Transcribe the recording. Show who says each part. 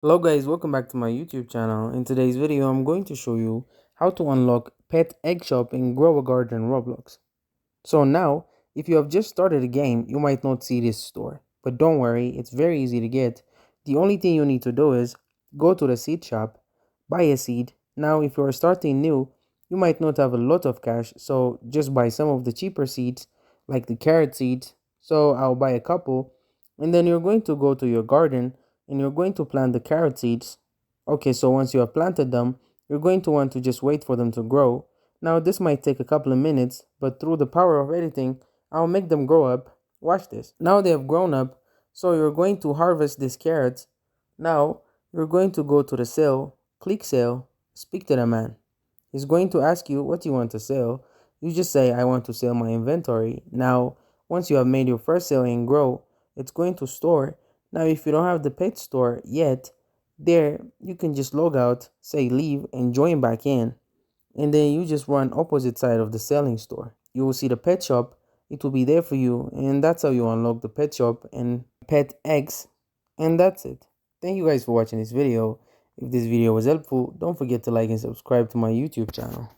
Speaker 1: Hello guys, welcome back to my YouTube channel. In today's video, I'm going to show you how to unlock Pet Egg Shop in Grow a Garden Roblox. So now, if you have just started a game, you might not see this store. But don't worry, it's very easy to get. The only thing you need to do is go to the seed shop, buy a seed. Now, if you are starting new, you might not have a lot of cash, so just buy some of the cheaper seeds, like the carrot seeds. So I'll buy a couple, and then you're going to go to your garden and you're going to plant the carrot seeds. Okay, so once you have planted them, you're going to want to just wait for them to grow. Now this might take a couple of minutes, but through the power of editing, I'll make them grow up. Watch this. Now they have grown up, so you're going to harvest these carrots. Now you're going to go to the sale, click sale, speak to the man. He's going to ask you what you want to sell. You just say, I want to sell my inventory. Now, once you have made your first sale and grow, it's going to store. Now, if you don't have the pet store yet, there you can just log out, say leave, and join back in. And then you just run opposite side of the selling store. You will see the pet shop. It will be there for you, and that's how you unlock the pet shop and pet eggs. And that's it. Thank you guys for watching this video. If this video was helpful, don't forget to like and subscribe to my YouTube channel.